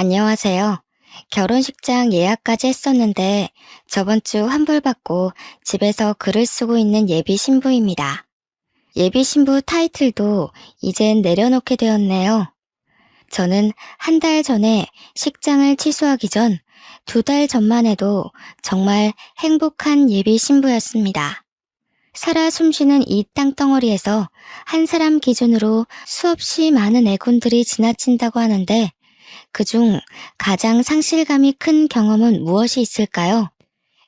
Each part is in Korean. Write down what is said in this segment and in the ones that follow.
안녕하세요. 결혼식장 예약까지 했었는데 저번 주 환불받고 집에서 글을 쓰고 있는 예비 신부입니다. 예비 신부 타이틀도 이젠 내려놓게 되었네요. 저는 한 달 전에 식장을 취소하기 전 2달 전만 해도 정말 행복한 예비 신부였습니다. 살아 숨쉬는 이 땅덩어리에서 한 사람 기준으로 수없이 많은 애군들이 지나친다고 하는데 그중 가장 상실감이 큰 경험은 무엇이 있을까요?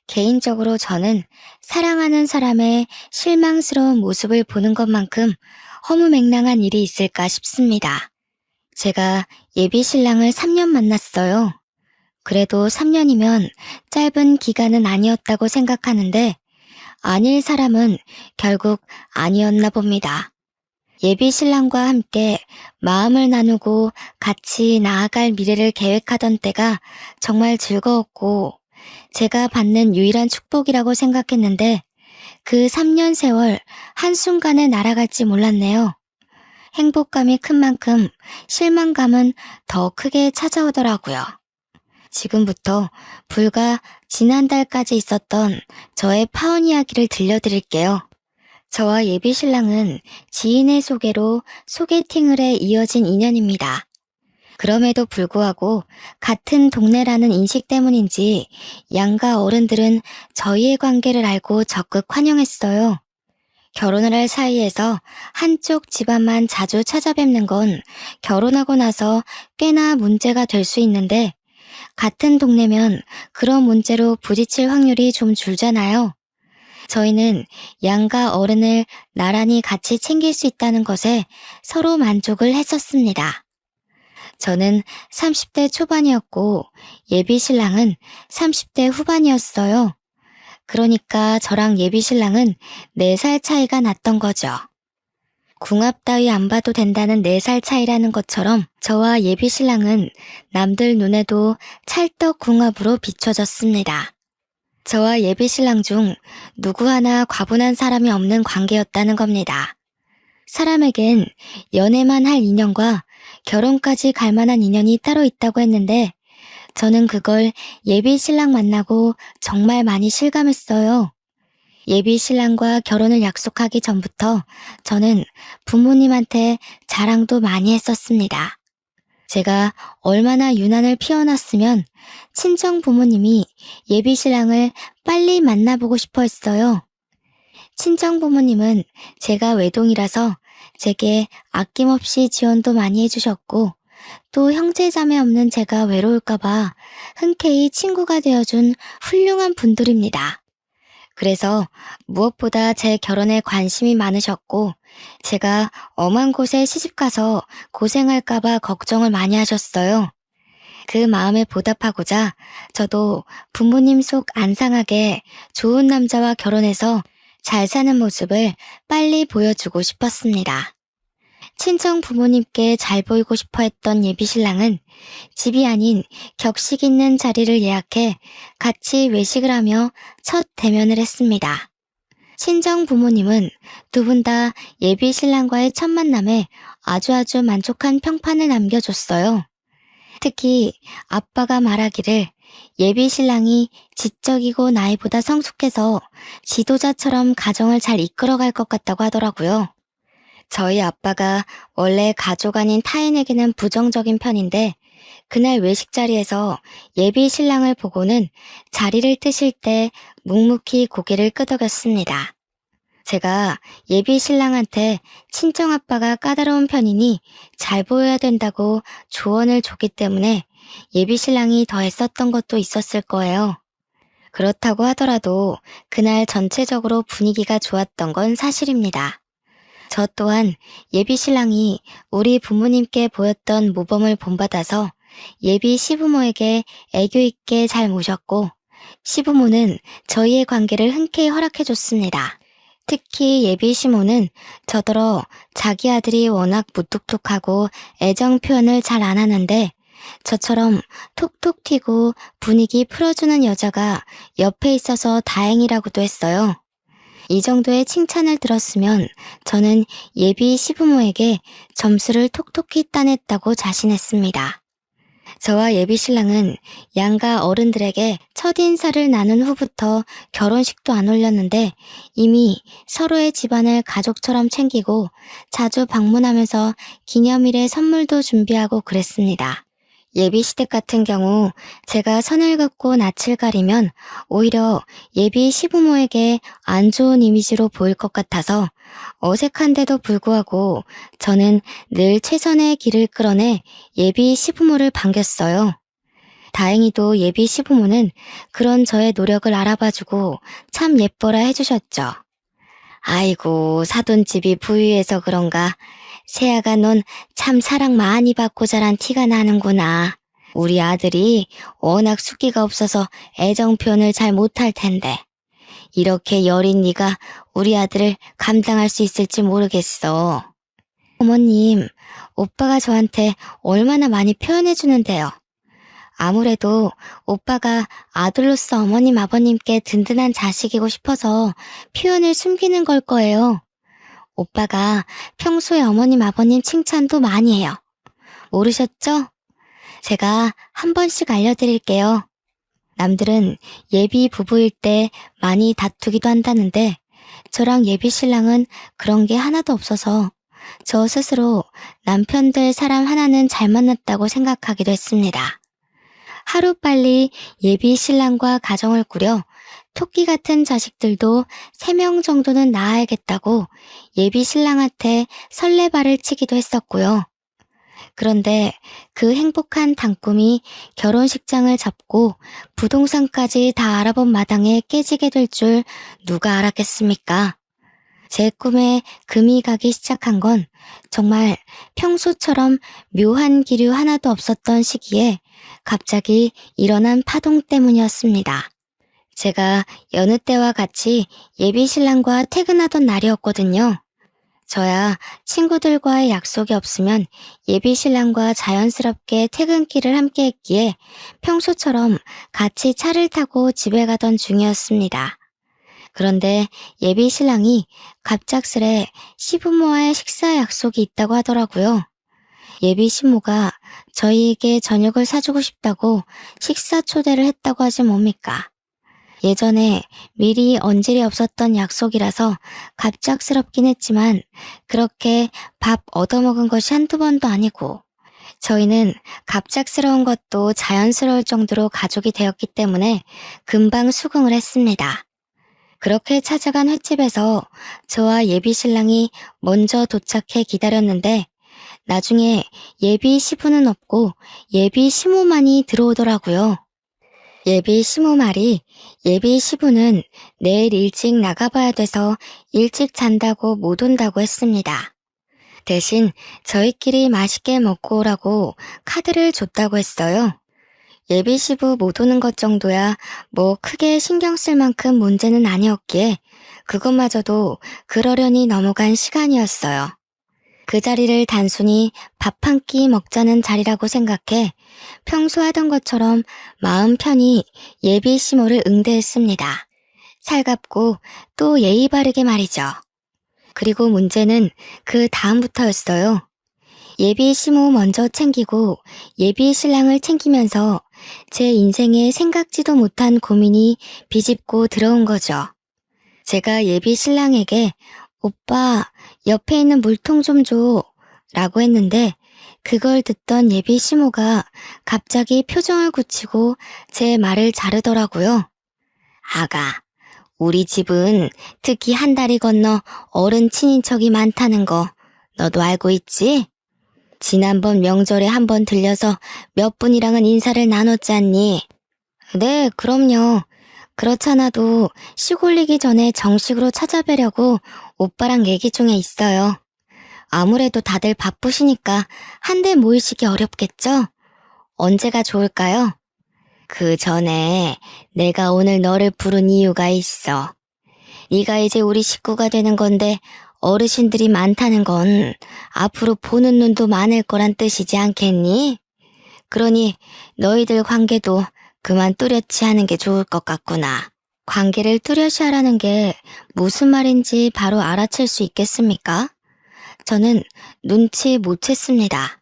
개인적으로 저는 사랑하는 사람의 실망스러운 모습을 보는 것만큼 허무맹랑한 일이 있을까 싶습니다. 제가 예비 신랑을 3년 만났어요. 그래도 3년이면 짧은 기간은 아니었다고 생각하는데 아닐 사람은 결국 아니었나 봅니다. 예비 신랑과 함께 마음을 나누고 같이 나아갈 미래를 계획하던 때가 정말 즐거웠고 제가 받는 유일한 축복이라고 생각했는데 그 3년 세월 한순간에 날아갈지 몰랐네요. 행복감이 큰 만큼 실망감은 더 크게 찾아오더라고요. 지금부터 불과 지난달까지 있었던 저의 파혼 이야기를 들려드릴게요. 저와 예비 신랑은 지인의 소개로 소개팅을 해 이어진 인연입니다. 그럼에도 불구하고 같은 동네라는 인식 때문인지 양가 어른들은 저희의 관계를 알고 적극 환영했어요. 결혼을 할 사이에서 한쪽 집안만 자주 찾아뵙는 건 결혼하고 나서 꽤나 문제가 될 수 있는데 같은 동네면 그런 문제로 부딪힐 확률이 좀 줄잖아요. 저희는 양가 어른을 나란히 같이 챙길 수 있다는 것에 서로 만족을 했었습니다. 저는 30대 초반이었고 예비 신랑은 30대 후반이었어요. 그러니까 저랑 예비 신랑은 4살 차이가 났던 거죠. 궁합 따위 안 봐도 된다는 4살 차이라는 것처럼 저와 예비 신랑은 남들 눈에도 찰떡궁합으로 비춰졌습니다. 저와 예비 신랑 중 누구 하나 과분한 사람이 없는 관계였다는 겁니다. 사람에겐 연애만 할 인연과 결혼까지 갈 만한 인연이 따로 있다고 했는데 저는 그걸 예비 신랑 만나고 정말 많이 실감했어요. 예비 신랑과 결혼을 약속하기 전부터 저는 부모님한테 자랑도 많이 했었습니다. 제가 얼마나 유난을 피워놨으면 친정 부모님이 예비 신랑을 빨리 만나보고 싶어 했어요. 친정 부모님은 제가 외동이라서 제게 아낌없이 지원도 많이 해주셨고 또 형제자매 없는 제가 외로울까봐 흔쾌히 친구가 되어준 훌륭한 분들입니다. 그래서 무엇보다 제 결혼에 관심이 많으셨고 제가 엄한 곳에 시집가서 고생할까봐 걱정을 많이 하셨어요. 그 마음에 보답하고자 저도 부모님 속 안 상하게 좋은 남자와 결혼해서 잘 사는 모습을 빨리 보여주고 싶었습니다. 친정 부모님께 잘 보이고 싶어 했던 예비 신랑은 집이 아닌 격식 있는 자리를 예약해 같이 외식을 하며 첫 대면을 했습니다. 친정 부모님은 두 분 다 예비 신랑과의 첫 만남에 아주 만족한 평판을 남겨줬어요. 특히 아빠가 말하기를 예비 신랑이 지적이고 나이보다 성숙해서 지도자처럼 가정을 잘 이끌어갈 것 같다고 하더라고요. 저희 아빠가 원래 가족 아닌 타인에게는 부정적인 편인데 그날 외식 자리에서 예비 신랑을 보고는 자리를 뜨실 때 묵묵히 고개를 끄덕였습니다. 제가 예비 신랑한테 친정아빠가 까다로운 편이니 잘 보여야 된다고 조언을 줬기 때문에 예비 신랑이 더 애썼던 것도 있었을 거예요. 그렇다고 하더라도 그날 전체적으로 분위기가 좋았던 건 사실입니다. 저 또한 예비 신랑이 우리 부모님께 보였던 모범을 본받아서 예비 시부모에게 애교 있게 잘 모셨고 시부모는 저희의 관계를 흔쾌히 허락해줬습니다. 특히 예비 시모는 저더러 자기 아들이 워낙 무뚝뚝하고 애정 표현을 잘 안 하는데 저처럼 톡톡 튀고 분위기 풀어주는 여자가 옆에 있어서 다행이라고도 했어요. 이 정도의 칭찬을 들었으면 저는 예비 시부모에게 점수를 톡톡히 따냈다고 자신했습니다. 저와 예비 신랑은 양가 어른들에게 첫인사를 나눈 후부터 결혼식도 안 올렸는데 이미 서로의 집안을 가족처럼 챙기고 자주 방문하면서 기념일에 선물도 준비하고 그랬습니다. 예비 시댁 같은 경우 제가 선을 긋고 낯을 가리면 오히려 예비 시부모에게 안 좋은 이미지로 보일 것 같아서 어색한데도 불구하고 저는 늘 최선의 길을 끌어내 예비 시부모를 반겼어요. 다행히도 예비 시부모는 그런 저의 노력을 알아봐주고 참 예뻐라 해주셨죠. 아이고, 사돈집이 부유해서 그런가. 세아가 넌 참 사랑 많이 받고 자란 티가 나는구나. 우리 아들이 워낙 숫기가 없어서 애정 표현을 잘 못할 텐데. 이렇게 여린 네가 우리 아들을 감당할 수 있을지 모르겠어. 어머님, 오빠가 저한테 얼마나 많이 표현해 주는데요. 아무래도 오빠가 아들로서 어머님 아버님께 든든한 자식이고 싶어서 표현을 숨기는 걸 거예요. 오빠가 평소에 어머님 아버님 칭찬도 많이 해요. 모르셨죠? 제가 한 번씩 알려드릴게요. 남들은 예비 부부일 때 많이 다투기도 한다는데 저랑 예비 신랑은 그런 게 하나도 없어서 저 스스로 남편 될 사람 하나는 잘 만났다고 생각하기도 했습니다. 하루빨리 예비 신랑과 가정을 꾸려 토끼 같은 자식들도 3명 정도는 낳아야겠다고 예비 신랑한테 설레발을 치기도 했었고요. 그런데 그 행복한 단꿈이 결혼식장을 잡고 부동산까지 다 알아본 마당에 깨지게 될 줄 누가 알았겠습니까? 제 꿈에 금이 가기 시작한 건 정말 평소처럼 묘한 기류 하나도 없었던 시기에 갑자기 일어난 파동 때문이었습니다. 제가 여느 때와 같이 예비 신랑과 퇴근하던 날이었거든요. 저야 친구들과의 약속이 없으면 예비 신랑과 자연스럽게 퇴근길을 함께 했기에 평소처럼 같이 차를 타고 집에 가던 중이었습니다. 그런데 예비 신랑이 갑작스레 시부모와의 식사 약속이 있다고 하더라고요. 예비 시모가 저희에게 저녁을 사주고 싶다고 식사 초대를 했다고 하지 뭡니까? 예전에 미리 언질이 없었던 약속이라서 갑작스럽긴 했지만 그렇게 밥 얻어먹은 것이 한두 번도 아니고 저희는 갑작스러운 것도 자연스러울 정도로 가족이 되었기 때문에 금방 수긍을 했습니다. 그렇게 찾아간 횟집에서 저와 예비 신랑이 먼저 도착해 기다렸는데 나중에 예비 시부는 없고 예비 시모만이 들어오더라고요. 예비 시모 말이 예비 시부는 내일 일찍 나가봐야 돼서 일찍 잔다고 못 온다고 했습니다. 대신 저희끼리 맛있게 먹고 오라고 카드를 줬다고 했어요. 예비 시부 못 오는 것 정도야 뭐 크게 신경 쓸 만큼 문제는 아니었기에 그것마저도 그러려니 넘어간 시간이었어요. 그 자리를 단순히 밥 한 끼 먹자는 자리라고 생각해 평소 하던 것처럼 마음 편히 예비 시모를 응대했습니다. 살갑고 또 예의 바르게 말이죠. 그리고 문제는 그 다음부터였어요. 예비 시모 먼저 챙기고 예비 신랑을 챙기면서 제 인생에 생각지도 못한 고민이 비집고 들어온 거죠. 제가 예비 신랑에게 오빠, 옆에 있는 물통 좀 줘 라고 했는데 그걸 듣던 예비 시모가 갑자기 표정을 굳히고 제 말을 자르더라고요. 아가, 우리 집은 특히 한 다리 건너 어른 친인척이 많다는 거 너도 알고 있지? 지난번 명절에 한번 들려서 몇 분이랑은 인사를 나눴잖니? 네, 그럼요. 그렇잖아도 시골리기 전에 정식으로 찾아뵈려고 오빠랑 얘기 중에 있어요. 아무래도 다들 바쁘시니까 한데 모이시기 어렵겠죠? 언제가 좋을까요? 그 전에 내가 오늘 너를 부른 이유가 있어. 네가 이제 우리 식구가 되는 건데 어르신들이 많다는 건 앞으로 보는 눈도 많을 거란 뜻이지 않겠니? 그러니 너희들 관계도 그만 뚜렷이 하는 게 좋을 것 같구나. 관계를 뚜렷이 하라는 게 무슨 말인지 바로 알아챌 수 있겠습니까? 저는 눈치 못 챘습니다.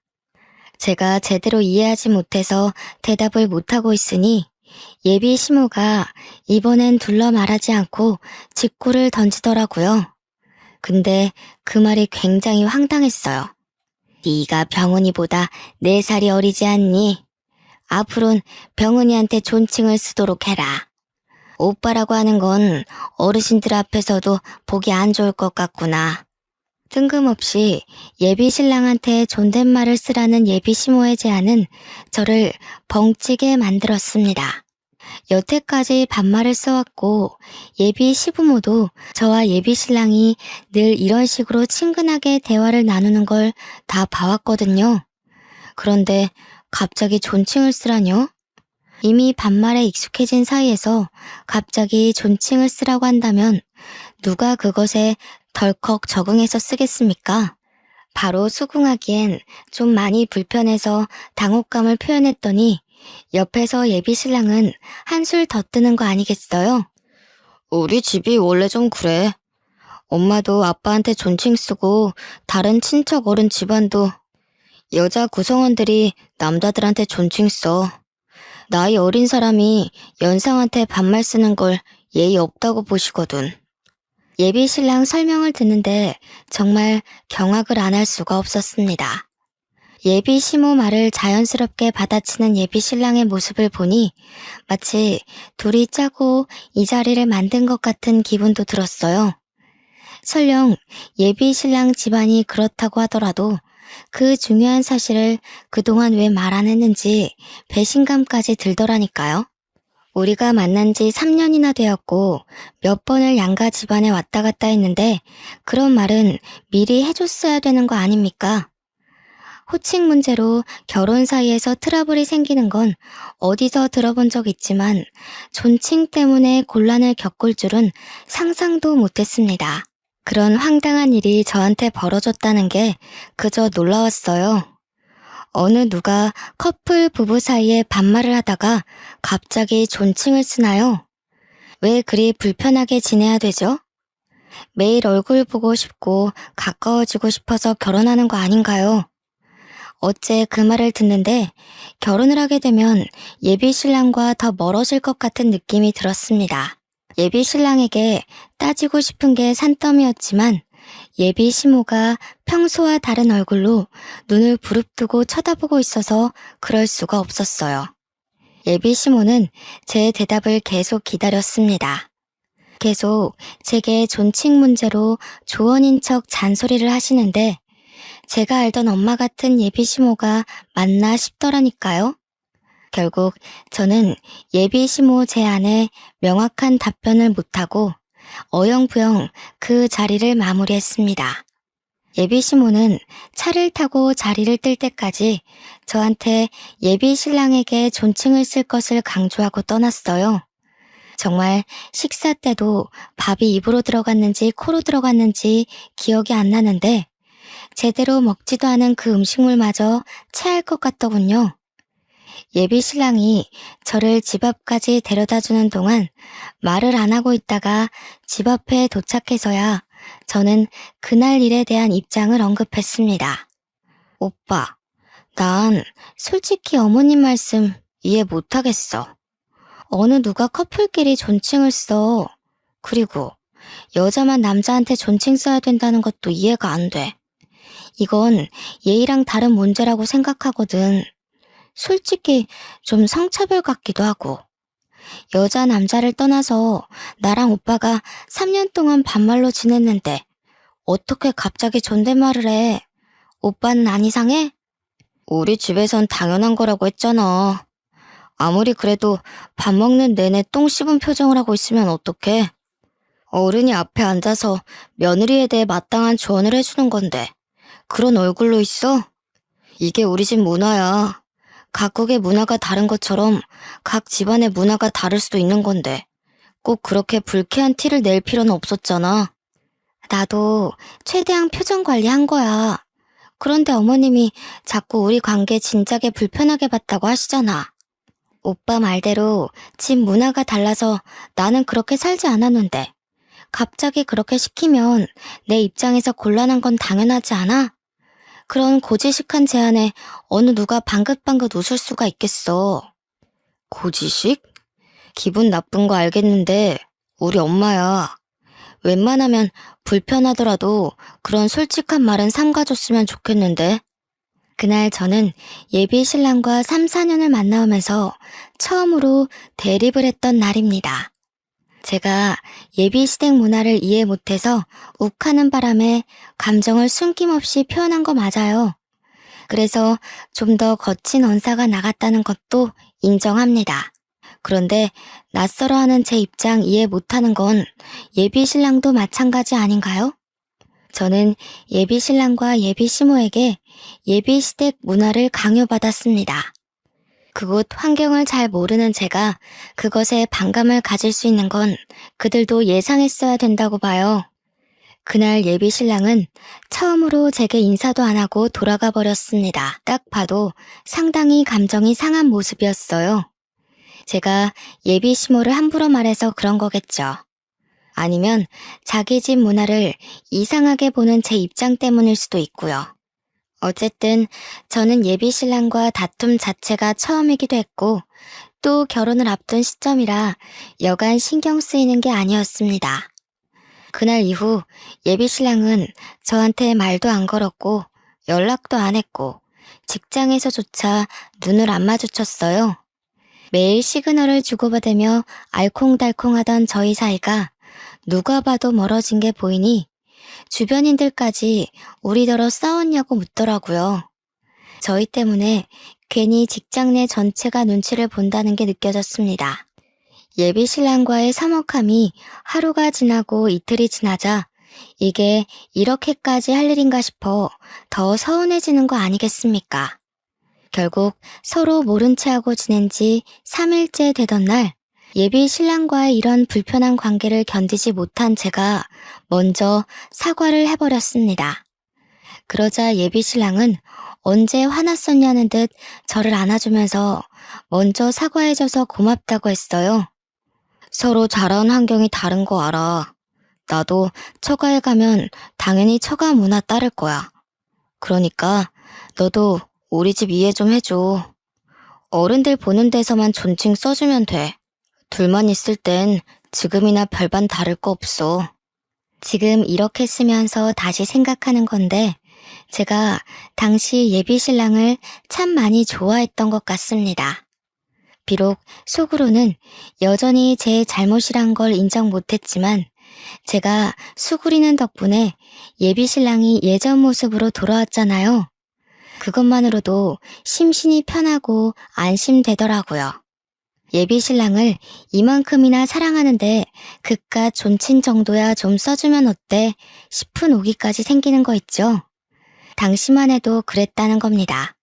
제가 제대로 이해하지 못해서 대답을 못하고 있으니 예비 시모가 이번엔 둘러 말하지 않고 직구를 던지더라고요. 근데 그 말이 굉장히 황당했어요. 네가 병은이보다 4살이 어리지 않니? 앞으론 병은이한테 존칭을 쓰도록 해라. 오빠라고 하는 건 어르신들 앞에서도 보기 안 좋을 것 같구나. 뜬금없이 예비 신랑한테 존댓말을 쓰라는 예비 시모의 제안은 저를 벙찌게 만들었습니다. 여태까지 반말을 써왔고 예비 시부모도 저와 예비 신랑이 늘 이런 식으로 친근하게 대화를 나누는 걸 다 봐왔거든요. 그런데 갑자기 존칭을 쓰라뇨? 이미 반말에 익숙해진 사이에서 갑자기 존칭을 쓰라고 한다면 누가 그것에 덜컥 적응해서 쓰겠습니까? 바로 수긍하기엔 좀 많이 불편해서 당혹감을 표현했더니 옆에서 예비 신랑은 한술 더 뜨는 거 아니겠어요? 우리 집이 원래 좀 그래. 엄마도 아빠한테 존칭 쓰고 다른 친척 어른 집안도 여자 구성원들이 남자들한테 존칭 써. 나이 어린 사람이 연상한테 반말 쓰는 걸 예의 없다고 보시거든. 예비 신랑 설명을 듣는데 정말 경악을 안 할 수가 없었습니다. 예비 시모 말을 자연스럽게 받아치는 예비 신랑의 모습을 보니 마치 둘이 짜고 이 자리를 만든 것 같은 기분도 들었어요. 설령 예비 신랑 집안이 그렇다고 하더라도 그 중요한 사실을 그동안 왜 말 안 했는지 배신감까지 들더라니까요. 우리가 만난 지 3년이나 되었고 몇 번을 양가 집안에 왔다 갔다 했는데 그런 말은 미리 해줬어야 되는 거 아닙니까? 호칭 문제로 결혼 사이에서 트러블이 생기는 건 어디서 들어본 적 있지만 존칭 때문에 곤란을 겪을 줄은 상상도 못했습니다. 그런 황당한 일이 저한테 벌어졌다는 게 그저 놀라웠어요. 어느 누가 커플 부부 사이에 반말을 하다가 갑자기 존칭을 쓰나요? 왜 그리 불편하게 지내야 되죠? 매일 얼굴 보고 싶고 가까워지고 싶어서 결혼하는 거 아닌가요? 어째 그 말을 듣는데 결혼을 하게 되면 예비 신랑과 더 멀어질 것 같은 느낌이 들었습니다. 예비 신랑에게 따지고 싶은 게 산더미였지만 예비 시모가 평소와 다른 얼굴로 눈을 부릅뜨고 쳐다보고 있어서 그럴 수가 없었어요. 예비 시모는 제 대답을 계속 기다렸습니다. 계속 제게 존칭 문제로 조언인 척 잔소리를 하시는데 제가 알던 엄마 같은 예비 시모가 맞나 싶더라니까요. 결국 저는 예비 시모 제안에 명확한 답변을 못하고 어영부영 그 자리를 마무리했습니다. 예비 시모는 차를 타고 자리를 뜰 때까지 저한테 예비 신랑에게 존칭을 쓸 것을 강조하고 떠났어요. 정말 식사 때도 밥이 입으로 들어갔는지 코로 들어갔는지 기억이 안 나는데 제대로 먹지도 않은 그 음식물마저 체할 것 같더군요. 예비 신랑이 저를 집 앞까지 데려다주는 동안 말을 안 하고 있다가 집 앞에 도착해서야 저는 그날 일에 대한 입장을 언급했습니다. 오빠, 난 솔직히 어머님 말씀 이해 못하겠어. 어느 누가 커플끼리 존칭을 써. 그리고 여자만 남자한테 존칭 써야 된다는 것도 이해가 안 돼. 이건 예의랑 다른 문제라고 생각하거든. 솔직히 좀 성차별 같기도 하고. 여자 남자를 떠나서 나랑 오빠가 3년 동안 반말로 지냈는데 어떻게 갑자기 존댓말을 해? 오빠는 안 이상해? 우리 집에선 당연한 거라고 했잖아. 아무리 그래도 밥 먹는 내내 똥 씹은 표정을 하고 있으면 어떡해? 어른이 앞에 앉아서 며느리에 대해 마땅한 조언을 해주는 건데 그런 얼굴로 있어? 이게 우리 집 문화야. 각국의 문화가 다른 것처럼 각 집안의 문화가 다를 수도 있는 건데 꼭 그렇게 불쾌한 티를 낼 필요는 없었잖아. 나도 최대한 표정 관리한 거야. 그런데 어머님이 자꾸 우리 관계 진작에 불편하게 봤다고 하시잖아. 오빠 말대로 집 문화가 달라서 나는 그렇게 살지 않았는데 갑자기 그렇게 시키면 내 입장에서 곤란한 건 당연하지 않아? 그런 고지식한 제안에 어느 누가 방긋방긋 웃을 수가 있겠어. 고지식? 기분 나쁜 거 알겠는데 우리 엄마야. 웬만하면 불편하더라도 그런 솔직한 말은 삼가줬으면 좋겠는데. 그날 저는 예비 신랑과 3, 4년을 만나오면서 처음으로 대립을 했던 날입니다. 제가 예비 시댁 문화를 이해 못해서 욱하는 바람에 감정을 숨김없이 표현한 거 맞아요. 그래서 좀 더 거친 언사가 나갔다는 것도 인정합니다. 그런데 낯설어하는 제 입장 이해 못하는 건 예비 신랑도 마찬가지 아닌가요? 저는 예비 신랑과 예비 시모에게 예비 시댁 문화를 강요받았습니다. 그곳 환경을 잘 모르는 제가 그것에 반감을 가질 수 있는 건 그들도 예상했어야 된다고 봐요. 그날 예비 신랑은 처음으로 제게 인사도 안 하고 돌아가 버렸습니다. 딱 봐도 상당히 감정이 상한 모습이었어요. 제가 예비 시모를 함부로 말해서 그런 거겠죠. 아니면 자기 집 문화를 이상하게 보는 제 입장 때문일 수도 있고요. 어쨌든 저는 예비 신랑과 다툼 자체가 처음이기도 했고 또 결혼을 앞둔 시점이라 여간 신경 쓰이는 게 아니었습니다. 그날 이후 예비 신랑은 저한테 말도 안 걸었고 연락도 안 했고 직장에서조차 눈을 안 마주쳤어요. 매일 시그널을 주고받으며 알콩달콩하던 저희 사이가 누가 봐도 멀어진 게 보이니 주변인들까지 우리더러 싸웠냐고 묻더라고요. 저희 때문에 괜히 직장 내 전체가 눈치를 본다는 게 느껴졌습니다. 예비 신랑과의 서먹함이 하루가 지나고 이틀이 지나자 이게 이렇게까지 할 일인가 싶어 더 서운해지는 거 아니겠습니까? 결국 서로 모른 채 하고 지낸 지 3일째 되던 날 예비 신랑과의 이런 불편한 관계를 견디지 못한 제가 먼저 사과를 해버렸습니다. 그러자 예비 신랑은 언제 화났었냐는 듯 저를 안아주면서 먼저 사과해줘서 고맙다고 했어요. 서로 자라온 환경이 다른 거 알아. 나도 처가에 가면 당연히 처가 문화 따를 거야. 그러니까 너도 우리 집 이해 좀 해줘. 어른들 보는 데서만 존칭 써주면 돼. 둘만 있을 땐 지금이나 별반 다를 거 없어. 지금 이렇게 쓰면서 다시 생각하는 건데 제가 당시 예비 신랑을 참 많이 좋아했던 것 같습니다. 비록 속으로는 여전히 제 잘못이란 걸 인정 못했지만 제가 수구리는 덕분에 예비 신랑이 예전 모습으로 돌아왔잖아요. 그것만으로도 심신이 편하고 안심되더라고요. 예비 신랑을 이만큼이나 사랑하는데 그깟 존친 정도야 좀 써주면 어때 싶은 오기까지 생기는 거 있죠. 당시만 해도 그랬다는 겁니다.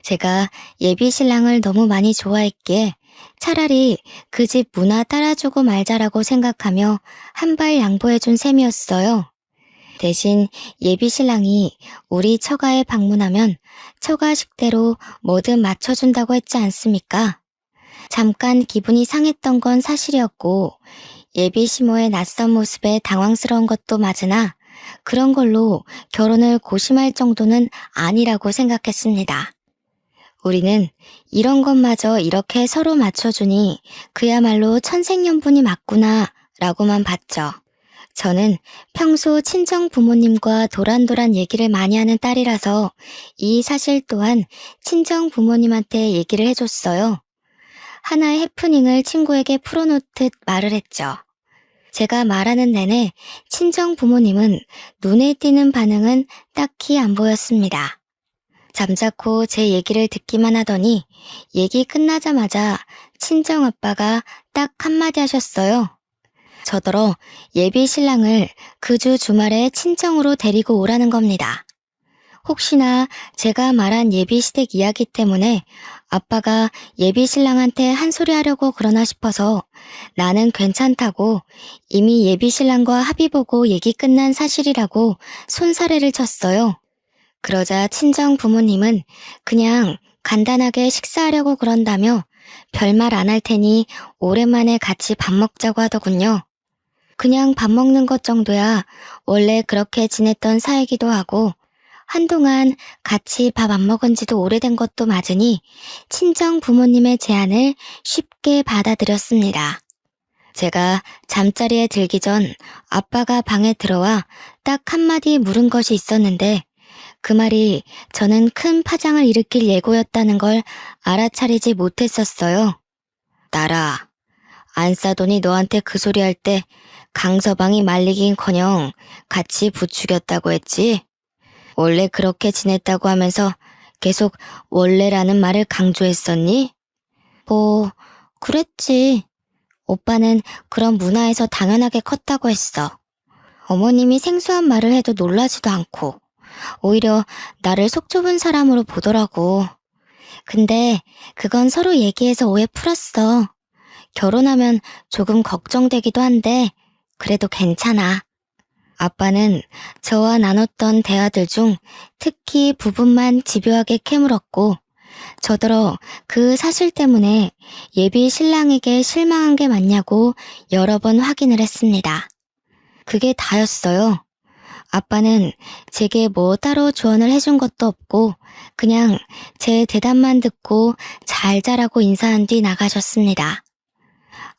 제가 예비 신랑을 너무 많이 좋아했기에 차라리 그 집 문화 따라주고 말자라고 생각하며 한 발 양보해준 셈이었어요. 대신 예비 신랑이 우리 처가에 방문하면 처가 식대로 뭐든 맞춰준다고 했지 않습니까? 잠깐 기분이 상했던 건 사실이었고 예비 시모의 낯선 모습에 당황스러운 것도 맞으나 그런 걸로 결혼을 고심할 정도는 아니라고 생각했습니다. 우리는 이런 것마저 이렇게 서로 맞춰주니 그야말로 천생연분이 맞구나 라고만 봤죠. 저는 평소 친정 부모님과 도란도란 얘기를 많이 하는 딸이라서 이 사실 또한 친정 부모님한테 얘기를 해줬어요. 하나의 해프닝을 친구에게 풀어놓듯 말을 했죠. 제가 말하는 내내 친정 부모님은 눈에 띄는 반응은 딱히 안 보였습니다. 잠자코 제 얘기를 듣기만 하더니 얘기 끝나자마자 친정 아빠가 딱 한마디 하셨어요. 저더러 예비 신랑을 그 주 주말에 친정으로 데리고 오라는 겁니다. 혹시나 제가 말한 예비 시댁 이야기 때문에 아빠가 예비 신랑한테 한 소리 하려고 그러나 싶어서 나는 괜찮다고 이미 예비 신랑과 합의 보고 얘기 끝난 사실이라고 손사래를 쳤어요. 그러자 친정 부모님은 그냥 간단하게 식사하려고 그런다며 별말 안 할 테니 오랜만에 같이 밥 먹자고 하더군요. 그냥 밥 먹는 것 정도야 원래 그렇게 지냈던 사이기도 하고 한동안 같이 밥 안 먹은 지도 오래된 것도 맞으니 친정 부모님의 제안을 쉽게 받아들였습니다. 제가 잠자리에 들기 전 아빠가 방에 들어와 딱 한마디 물은 것이 있었는데 그 말이 저는 큰 파장을 일으킬 예고였다는 걸 알아차리지 못했었어요. 나라, 안 싸더니 너한테 그 소리 할 때 강서방이 말리긴커녕 같이 부추겼다고 했지. 원래 그렇게 지냈다고 하면서 계속 원래라는 말을 강조했었니? 뭐, 그랬지. 오빠는 그런 문화에서 당연하게 컸다고 했어. 어머님이 생소한 말을 해도 놀라지도 않고 오히려 나를 속 좁은 사람으로 보더라고. 근데 그건 서로 얘기해서 오해 풀었어. 결혼하면 조금 걱정되기도 한데 그래도 괜찮아. 아빠는 저와 나눴던 대화들 중 특히 부분만 집요하게 캐물었고 저더러 그 사실 때문에 예비 신랑에게 실망한 게 맞냐고 여러 번 확인을 했습니다. 그게 다였어요. 아빠는 제게 뭐 따로 조언을 해준 것도 없고 그냥 제 대답만 듣고 잘 자라고 인사한 뒤 나가셨습니다.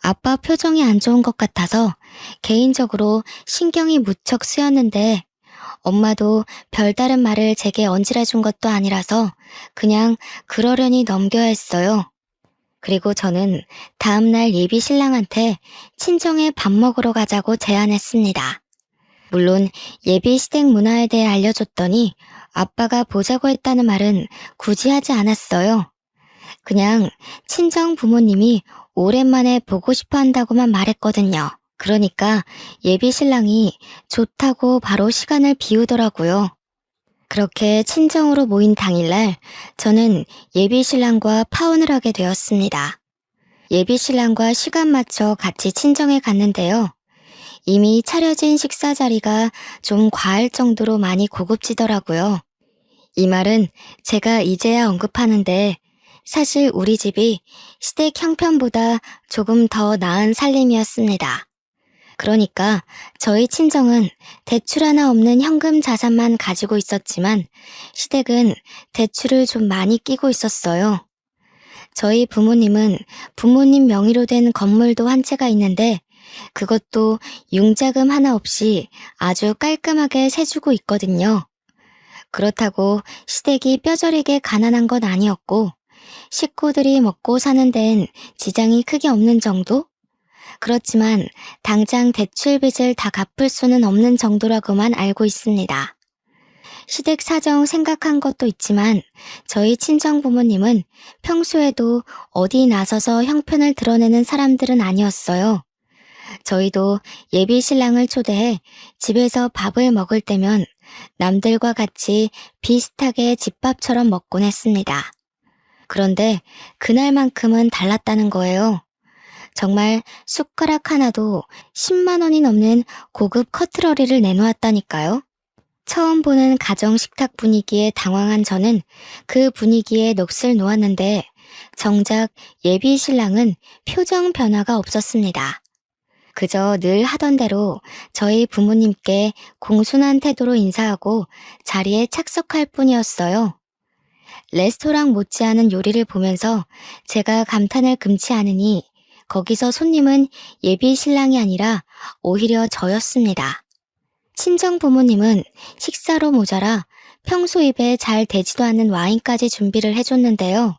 아빠 표정이 안 좋은 것 같아서 개인적으로 신경이 무척 쓰였는데 엄마도 별다른 말을 제게 얹으라 준 것도 아니라서 그냥 그러려니 넘겨야 했어요. 그리고 저는 다음날 예비 신랑한테 친정에 밥 먹으러 가자고 제안했습니다. 물론 예비 시댁 문화에 대해 알려줬더니 아빠가 보자고 했다는 말은 굳이 하지 않았어요. 그냥 친정 부모님이 오랜만에 보고 싶어 한다고만 말했거든요. 그러니까 예비 신랑이 좋다고 바로 시간을 비우더라고요. 그렇게 친정으로 모인 당일날 저는 예비 신랑과 파혼을 하게 되었습니다. 예비 신랑과 시간 맞춰 같이 친정에 갔는데요. 이미 차려진 식사 자리가 좀 과할 정도로 많이 고급지더라고요. 이 말은 제가 이제야 언급하는데 사실 우리 집이 시댁 형편보다 조금 더 나은 살림이었습니다. 그러니까 저희 친정은 대출 하나 없는 현금 자산만 가지고 있었지만 시댁은 대출을 좀 많이 끼고 있었어요. 저희 부모님은 부모님 명의로 된 건물도 한 채가 있는데 그것도 융자금 하나 없이 아주 깔끔하게 세주고 있거든요. 그렇다고 시댁이 뼈저리게 가난한 건 아니었고 식구들이 먹고 사는 데엔 지장이 크게 없는 정도? 그렇지만 당장 대출 빚을 다 갚을 수는 없는 정도라고만 알고 있습니다. 시댁 사정 생각한 것도 있지만 저희 친정 부모님은 평소에도 어디 나서서 형편을 드러내는 사람들은 아니었어요. 저희도 예비 신랑을 초대해 집에서 밥을 먹을 때면 남들과 같이 비슷하게 집밥처럼 먹곤 했습니다. 그런데 그날만큼은 달랐다는 거예요. 정말 숟가락 하나도 10만 원이 넘는 고급 커트러리를 내놓았다니까요. 처음 보는 가정 식탁 분위기에 당황한 저는 그 분위기에 넋을 놓았는데 정작 예비 신랑은 표정 변화가 없었습니다. 그저 늘 하던 대로 저희 부모님께 공손한 태도로 인사하고 자리에 착석할 뿐이었어요. 레스토랑 못지않은 요리를 보면서 제가 감탄을 금치 않으니 거기서 손님은 예비 신랑이 아니라 오히려 저였습니다. 친정 부모님은 식사로 모자라 평소 입에 잘 되지도 않는 와인까지 준비를 해줬는데요.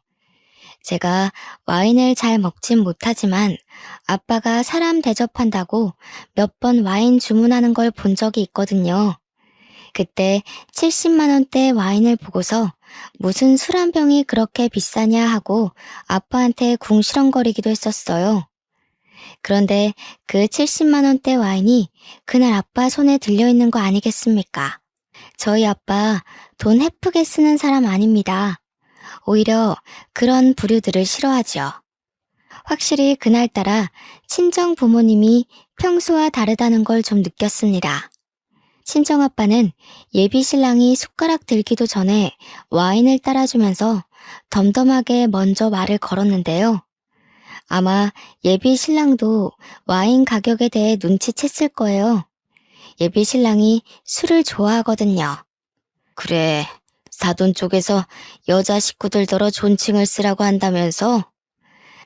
제가 와인을 잘 먹진 못하지만 아빠가 사람 대접한다고 몇 번 와인 주문하는 걸 본 적이 있거든요. 그때 70만 원대 와인을 보고서 무슨 술 한 병이 그렇게 비싸냐 하고 아빠한테 궁시렁거리기도 했었어요. 그런데 그 70만 원대 와인이 그날 아빠 손에 들려있는 거 아니겠습니까? 저희 아빠 돈 헤프게 쓰는 사람 아닙니다. 오히려 그런 부류들을 싫어하죠. 확실히 그날따라 친정 부모님이 평소와 다르다는 걸 좀 느꼈습니다. 친정아빠는 예비 신랑이 숟가락 들기도 전에 와인을 따라주면서 덤덤하게 먼저 말을 걸었는데요. 아마 예비 신랑도 와인 가격에 대해 눈치챘을 거예요. 예비 신랑이 술을 좋아하거든요. 그래, 사돈 쪽에서 여자 식구들더러 존칭을 쓰라고 한다면서?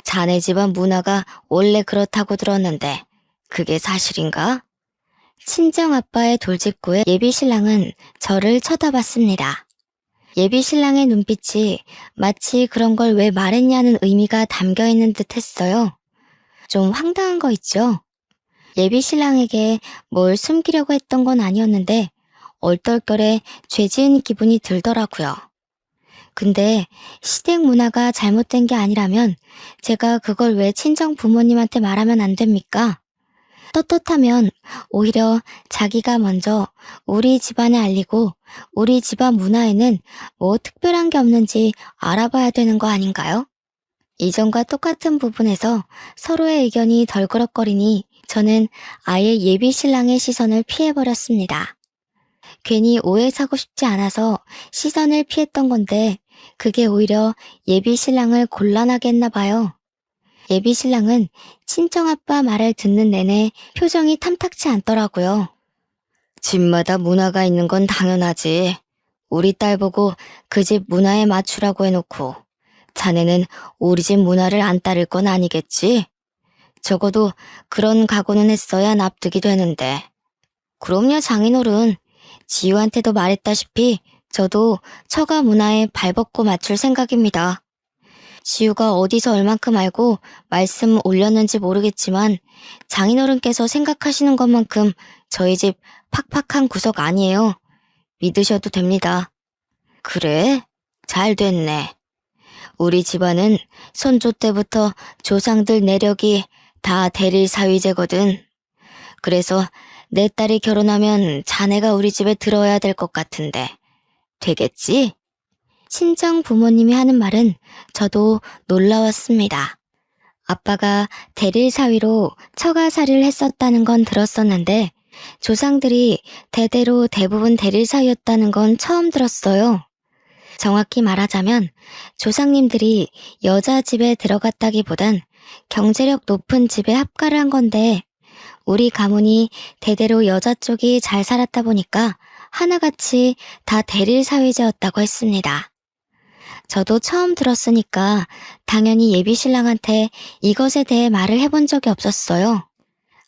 자네 집안 문화가 원래 그렇다고 들었는데 그게 사실인가? 친정아빠의 돌직구에 예비신랑은 저를 쳐다봤습니다. 예비신랑의 눈빛이 마치 그런 걸 왜 말했냐는 의미가 담겨있는 듯 했어요. 좀 황당한 거 있죠? 예비신랑에게 뭘 숨기려고 했던 건 아니었는데 얼떨결에 죄 지은 기분이 들더라고요. 근데 시댁 문화가 잘못된 게 아니라면 제가 그걸 왜 친정 부모님한테 말하면 안 됩니까? 떳떳하면 오히려 자기가 먼저 우리 집안에 알리고 우리 집안 문화에는 뭐 특별한 게 없는지 알아봐야 되는 거 아닌가요? 이전과 똑같은 부분에서 서로의 의견이 덜그럭거리니 저는 아예 예비 신랑의 시선을 피해버렸습니다. 괜히 오해 사고 싶지 않아서 시선을 피했던 건데 그게 오히려 예비 신랑을 곤란하게 했나 봐요. 예비 신랑은 친정아빠 말을 듣는 내내 표정이 탐탁치 않더라고요. 집마다 문화가 있는 건 당연하지. 우리 딸 보고 그 집 문화에 맞추라고 해놓고 자네는 우리 집 문화를 안 따를 건 아니겠지? 적어도 그런 각오는 했어야 납득이 되는데. 그럼요, 장인어른. 지우한테도 말했다시피 저도 처가 문화에 발벗고 맞출 생각입니다. 지우가 어디서 얼만큼 알고 말씀 올렸는지 모르겠지만 장인어른께서 생각하시는 것만큼 저희 집 팍팍한 구석 아니에요. 믿으셔도 됩니다. 그래? 잘 됐네. 우리 집안은 선조 때부터 조상들 내력이 다 대릴 사위제거든. 그래서 내 딸이 결혼하면 자네가 우리 집에 들어야 될 것 같은데 되겠지? 친정 부모님이 하는 말은 저도 놀라웠습니다. 아빠가 대릴 사위로 처가살이를 했었다는 건 들었었는데 조상들이 대대로 대부분 대릴 사위였다는 건 처음 들었어요. 정확히 말하자면 조상님들이 여자 집에 들어갔다기보단 경제력 높은 집에 합가를 한 건데 우리 가문이 대대로 여자 쪽이 잘 살았다 보니까 하나같이 다 대릴 사위제였다고 했습니다. 저도 처음 들었으니까 당연히 예비 신랑한테 이것에 대해 말을 해본 적이 없었어요.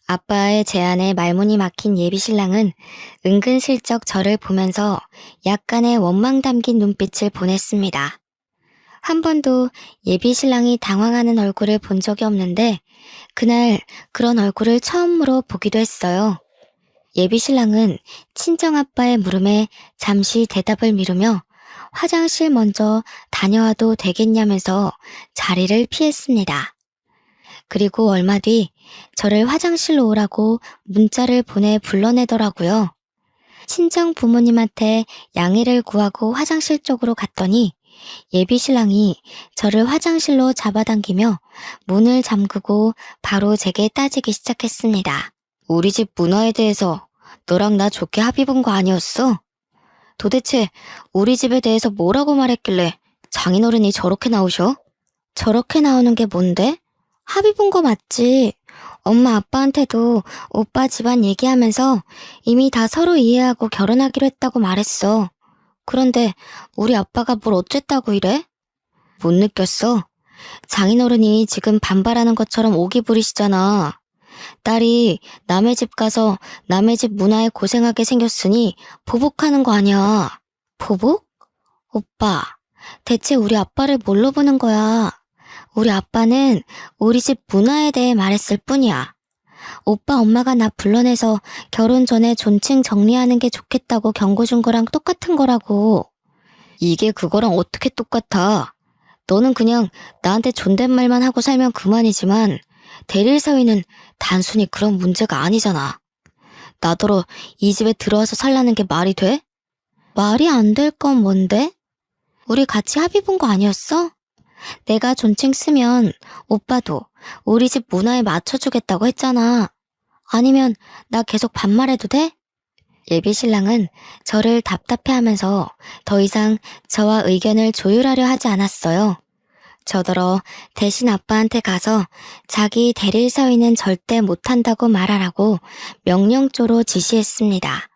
아빠의 제안에 말문이 막힌 예비 신랑은 은근슬쩍 저를 보면서 약간의 원망 담긴 눈빛을 보냈습니다. 한 번도 예비 신랑이 당황하는 얼굴을 본 적이 없는데 그날 그런 얼굴을 처음으로 보기도 했어요. 예비 신랑은 친정아빠의 물음에 잠시 대답을 미루며 화장실 먼저 다녀와도 되겠냐면서 자리를 피했습니다. 그리고 얼마 뒤 저를 화장실로 오라고 문자를 보내 불러내더라고요. 친정 부모님한테 양해를 구하고 화장실 쪽으로 갔더니 예비 신랑이 저를 화장실로 잡아당기며 문을 잠그고 바로 제게 따지기 시작했습니다. 우리 집 문화에 대해서 너랑 나 좋게 합의 본 거 아니었어? 도대체 우리 집에 대해서 뭐라고 말했길래 장인어른이 저렇게 나오셔? 저렇게 나오는 게 뭔데? 합의 본 거 맞지? 엄마 아빠한테도 오빠 집안 얘기하면서 이미 다 서로 이해하고 결혼하기로 했다고 말했어. 그런데 우리 아빠가 뭘 어쨌다고 이래? 못 느꼈어? 장인어른이 지금 반발하는 것처럼 오기 부리시잖아. 딸이 남의 집 가서 남의 집 문화에 고생하게 생겼으니 보복하는 거 아니야. 보복? 오빠, 대체 우리 아빠를 뭘로 보는 거야? 우리 아빠는 우리 집 문화에 대해 말했을 뿐이야. 오빠 엄마가 나 불러내서 결혼 전에 존칭 정리하는 게 좋겠다고 경고 준 거랑 똑같은 거라고. 이게 그거랑 어떻게 똑같아? 너는 그냥 나한테 존댓말만 하고 살면 그만이지만 대릴 사위는 단순히 그런 문제가 아니잖아. 나더러 이 집에 들어와서 살라는 게 말이 돼? 말이 안 될 건 뭔데? 우리 같이 합의 본 거 아니었어? 내가 존칭 쓰면 오빠도 우리 집 문화에 맞춰주겠다고 했잖아. 아니면 나 계속 반말해도 돼? 예비 신랑은 저를 답답해하면서 더 이상 저와 의견을 조율하려 하지 않았어요. 저더러 대신 아빠한테 가서 자기 대릴 사위는 절대 못한다고 말하라고 명령조로 지시했습니다.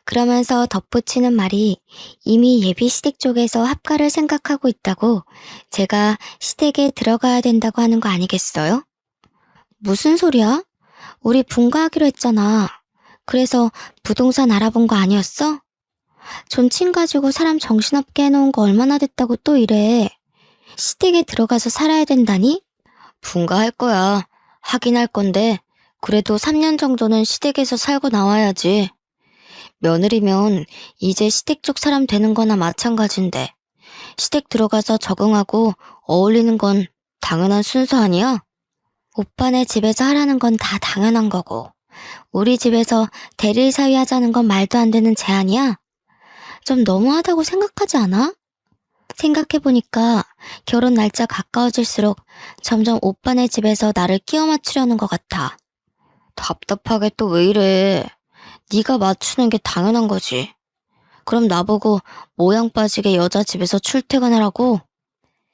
그러면서 덧붙이는 말이 이미 예비 시댁 쪽에서 합가를 생각하고 있다고 제가 시댁에 들어가야 된다고 하는 거 아니겠어요? 무슨 소리야? 우리 분가하기로 했잖아. 그래서 부동산 알아본 거 아니었어? 존칭 가지고 사람 정신없게 해놓은 거 얼마나 됐다고 또 이래. 시댁에 들어가서 살아야 된다니? 분가할 거야. 하긴 할 건데 그래도 3년 정도는 시댁에서 살고 나와야지. 며느리면 이제 시댁 쪽 사람 되는 거나 마찬가지인데 시댁 들어가서 적응하고 어울리는 건 당연한 순서 아니야? 오빠네 집에서 하라는 건 다 당연한 거고 우리 집에서 대릴 사위 하자는 건 말도 안 되는 제안이야? 좀 너무하다고 생각하지 않아? 생각해보니까 결혼 날짜 가까워질수록 점점 오빠네 집에서 나를 끼워 맞추려는 것 같아. 답답하게 또 왜 이래. 네가 맞추는 게 당연한 거지. 그럼 나보고 모양 빠지게 여자 집에서 출퇴근하라고?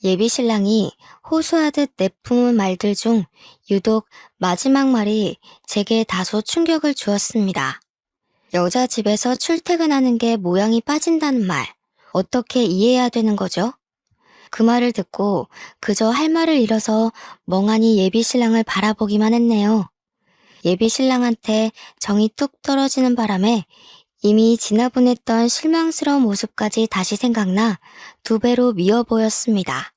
예비 신랑이 호소하듯 내뿜은 말들 중 유독 마지막 말이 제게 다소 충격을 주었습니다. 여자 집에서 출퇴근하는 게 모양이 빠진다는 말, 어떻게 이해해야 되는 거죠? 그 말을 듣고 그저 할 말을 잃어서 멍하니 예비 신랑을 바라보기만 했네요. 예비 신랑한테 정이 뚝 떨어지는 바람에 이미 지나보냈던 실망스러운 모습까지 다시 생각나 2배로 미워 보였습니다.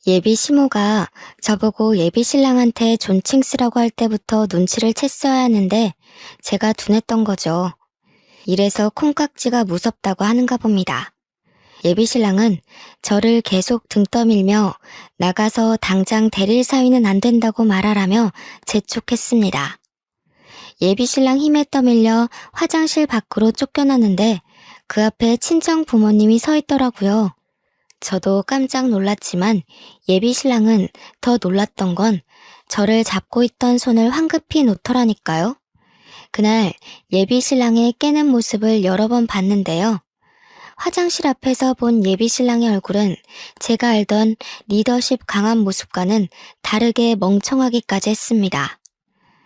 예비 시모가 저보고 예비 신랑한테 존칭 쓰라고 할 때부터 눈치를 챘어야 하는데 제가 둔했던 거죠. 이래서 콩깍지가 무섭다고 하는가 봅니다. 예비 신랑은 저를 계속 등 떠밀며 나가서 당장 대릴 사위는 안 된다고 말하라며 재촉했습니다. 예비 신랑 힘에 떠밀려 화장실 밖으로 쫓겨났는데 그 앞에 친정 부모님이 서 있더라고요. 저도 깜짝 놀랐지만 예비 신랑은 더 놀랐던 건 저를 잡고 있던 손을 황급히 놓더라니까요. 그날 예비 신랑의 깨는 모습을 여러 번 봤는데요. 화장실 앞에서 본 예비 신랑의 얼굴은 제가 알던 리더십 강한 모습과는 다르게 멍청하기까지 했습니다.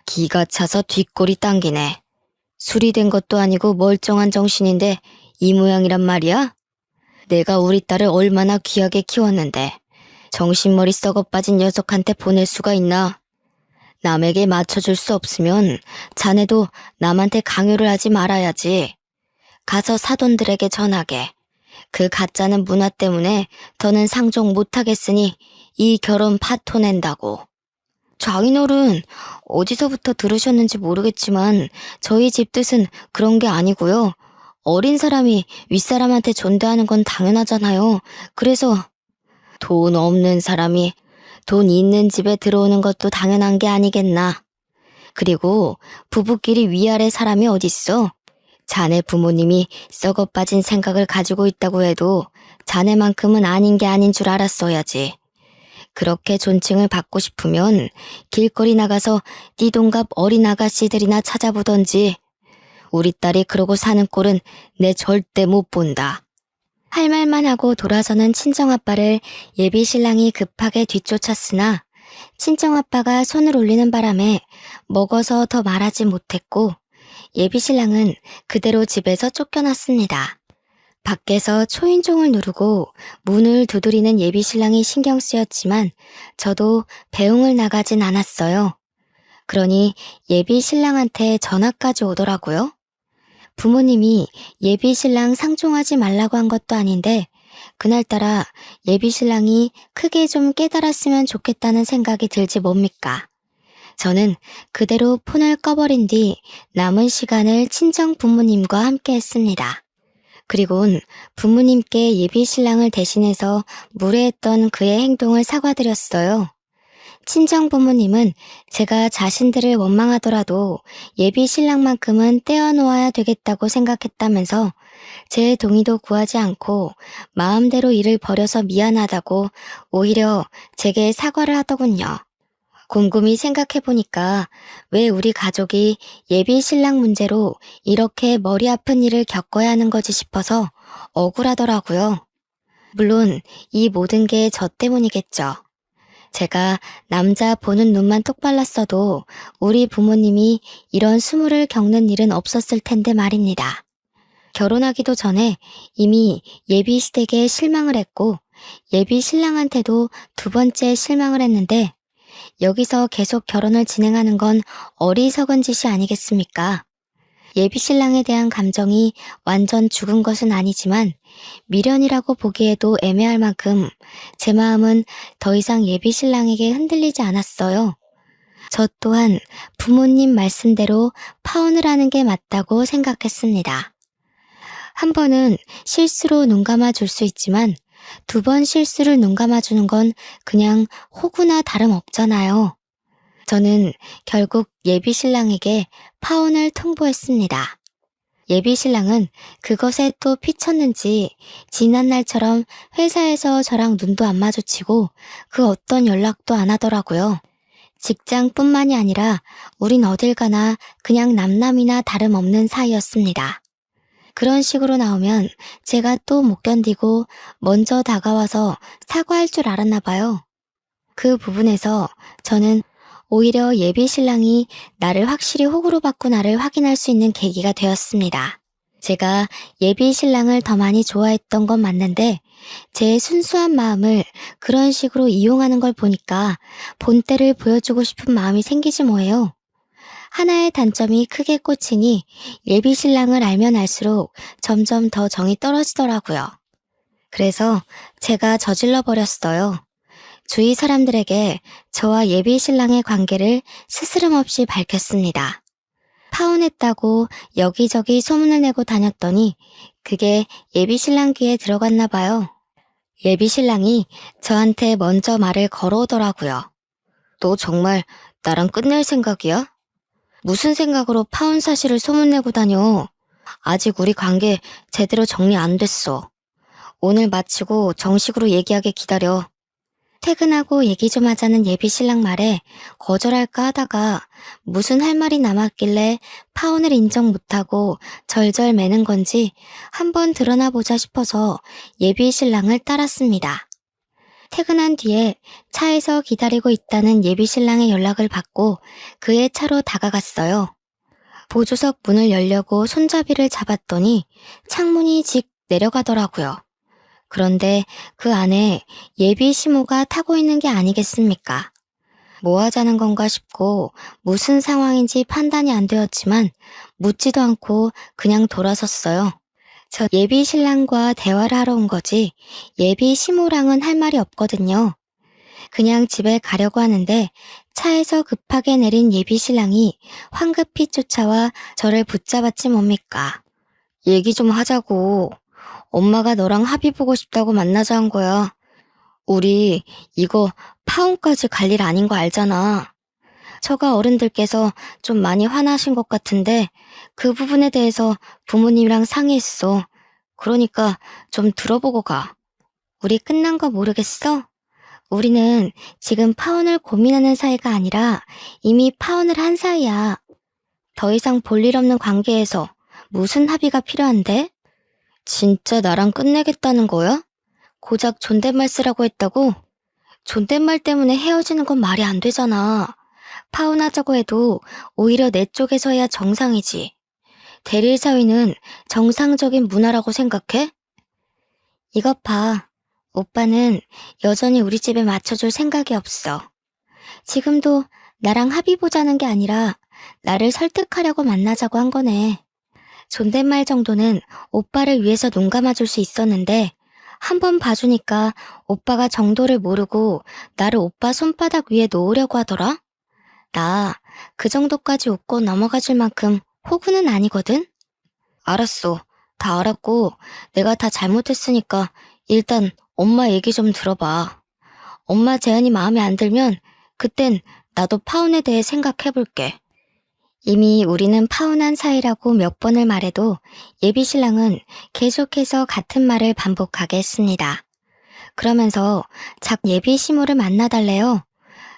기가 차서 뒷골이 당기네. 술이 된 것도 아니고 멀쩡한 정신인데 이 모양이란 말이야? 내가 우리 딸을 얼마나 귀하게 키웠는데 정신머리 썩어 빠진 녀석한테 보낼 수가 있나? 남에게 맞춰줄 수 없으면 자네도 남한테 강요를 하지 말아야지. 가서 사돈들에게 전하게. 그 가짜는 문화 때문에 더는 상종 못하겠으니 이 결혼 파토낸다고. 장인어른, 어디서부터 들으셨는지 모르겠지만 저희 집 뜻은 그런 게 아니고요. 어린 사람이 윗사람한테 존대하는 건 당연하잖아요. 그래서 돈 없는 사람이 돈 있는 집에 들어오는 것도 당연한 게 아니겠나. 그리고 부부끼리 위아래 사람이 어딨어? 자네 부모님이 썩어 빠진 생각을 가지고 있다고 해도 자네만큼은 아닌 게 아닌 줄 알았어야지. 그렇게 존칭을 받고 싶으면 길거리 나가서 띠동갑 어린 아가씨들이나 찾아보던지. 우리 딸이 그러고 사는 꼴은 내 절대 못 본다. 할 말만 하고 돌아서는 친정아빠를 예비 신랑이 급하게 뒤쫓았으나 친정아빠가 손을 올리는 바람에 먹어서 더 말하지 못했고 예비 신랑은 그대로 집에서 쫓겨났습니다. 밖에서 초인종을 누르고 문을 두드리는 예비 신랑이 신경 쓰였지만 저도 배웅을 나가진 않았어요. 그러니 예비 신랑한테 전화까지 오더라고요. 부모님이 예비 신랑 상종하지 말라고 한 것도 아닌데 그날따라 예비 신랑이 크게 좀 깨달았으면 좋겠다는 생각이 들지 뭡니까? 저는 그대로 폰을 꺼버린 뒤 남은 시간을 친정 부모님과 함께 했습니다. 그리곤 부모님께 예비 신랑을 대신해서 무례했던 그의 행동을 사과드렸어요. 친정 부모님은 제가 자신들을 원망하더라도 예비 신랑만큼은 떼어놓아야 되겠다고 생각했다면서 제 동의도 구하지 않고 마음대로 일을 벌여서 미안하다고 오히려 제게 사과를 하더군요. 곰곰이 생각해보니까 왜 우리 가족이 예비 신랑 문제로 이렇게 머리 아픈 일을 겪어야 하는 거지 싶어서 억울하더라고요. 물론 이 모든 게 저 때문이겠죠. 제가 남자 보는 눈만 똑발랐어도 우리 부모님이 이런 수모를 겪는 일은 없었을 텐데 말입니다. 결혼하기도 전에 이미 예비 시댁에 실망을 했고 예비 신랑한테도 두 번째 실망을 했는데 여기서 계속 결혼을 진행하는 건 어리석은 짓이 아니겠습니까? 예비 신랑에 대한 감정이 완전 죽은 것은 아니지만 미련이라고 보기에도 애매할 만큼 제 마음은 더 이상 예비 신랑에게 흔들리지 않았어요. 저 또한 부모님 말씀대로 파혼을 하는 게 맞다고 생각했습니다. 한 번은 실수로 눈 감아 줄 수 있지만 두 번 실수를 눈 감아 주는 건 그냥 호구나 다름없잖아요. 저는 결국 예비 신랑에게 파혼을 통보했습니다. 예비 신랑은 그것에 또 피쳤는지 지난 날처럼 회사에서 저랑 눈도 안 마주치고 그 어떤 연락도 안 하더라고요. 직장뿐만이 아니라 우린 어딜 가나 그냥 남남이나 다름없는 사이였습니다. 그런 식으로 나오면 제가 또 못 견디고 먼저 다가와서 사과할 줄 알았나 봐요. 그 부분에서 저는 오히려 예비 신랑이 나를 확실히 호구로 바꾸나를 확인할 수 있는 계기가 되었습니다. 제가 예비 신랑을 더 많이 좋아했던 건 맞는데 제 순수한 마음을 그런 식으로 이용하는 걸 보니까 본때를 보여주고 싶은 마음이 생기지 뭐예요. 하나의 단점이 크게 꽂히니 예비 신랑을 알면 알수록 점점 더 정이 떨어지더라고요. 그래서 제가 저질러 버렸어요. 주위 사람들에게 저와 예비 신랑의 관계를 스스럼 없이 밝혔습니다. 파혼했다고 여기저기 소문을 내고 다녔더니 그게 예비 신랑 귀에 들어갔나 봐요. 예비 신랑이 저한테 먼저 말을 걸어오더라고요. 너 정말 나랑 끝낼 생각이야? 무슨 생각으로 파혼 사실을 소문내고 다녀? 아직 우리 관계 제대로 정리 안 됐어. 오늘 마치고 정식으로 얘기하게 기다려. 퇴근하고 얘기 좀 하자는 예비 신랑 말에 거절할까 하다가 무슨 할 말이 남았길래 파혼을 인정 못하고 절절 매는 건지 한번 드러나 보자 싶어서 예비 신랑을 따랐습니다. 퇴근한 뒤에 차에서 기다리고 있다는 예비 신랑의 연락을 받고 그의 차로 다가갔어요. 보조석 문을 열려고 손잡이를 잡았더니 창문이 직 내려가더라고요. 그런데 그 안에 예비 시모가 타고 있는 게 아니겠습니까? 뭐 하자는 건가 싶고 무슨 상황인지 판단이 안 되었지만 묻지도 않고 그냥 돌아섰어요. 저 예비 신랑과 대화를 하러 온 거지 예비 시모랑은 할 말이 없거든요. 그냥 집에 가려고 하는데 차에서 급하게 내린 예비 신랑이 황급히 쫓아와 저를 붙잡았지 뭡니까? 얘기 좀 하자고. 엄마가 너랑 합의 보고 싶다고 만나자 한 거야. 우리 이거 파혼까지 갈 일 아닌 거 알잖아. 처가 어른들께서 좀 많이 화나신 것 같은데 그 부분에 대해서 부모님이랑 상의했어. 그러니까 좀 들어보고 가. 우리 끝난 거 모르겠어? 우리는 지금 파혼을 고민하는 사이가 아니라 이미 파혼을 한 사이야. 더 이상 볼 일 없는 관계에서 무슨 합의가 필요한데? 진짜 나랑 끝내겠다는 거야? 고작 존댓말 쓰라고 했다고? 존댓말 때문에 헤어지는 건 말이 안 되잖아. 파혼하자고 해도 오히려 내 쪽에서 해야 정상이지. 대릴 사위는 정상적인 문화라고 생각해? 이것 봐. 오빠는 여전히 우리 집에 맞춰줄 생각이 없어. 지금도 나랑 합의 보자는 게 아니라 나를 설득하려고 만나자고 한 거네. 존댓말 정도는 오빠를 위해서 눈 감아줄 수 있었는데 한 번 봐주니까 오빠가 정도를 모르고 나를 오빠 손바닥 위에 놓으려고 하더라? 나 그 정도까지 웃고 넘어가줄 만큼 호구는 아니거든? 알았어. 다 알았고 내가 다 잘못했으니까 일단 엄마 얘기 좀 들어봐. 엄마 제안이 마음에 안 들면 그땐 나도 파혼에 대해 생각해볼게. 이미 우리는 파혼한 사이라고 몇 번을 말해도 예비 신랑은 계속해서 같은 말을 반복하게 했습니다. 그러면서 예비 시모를 만나달래요.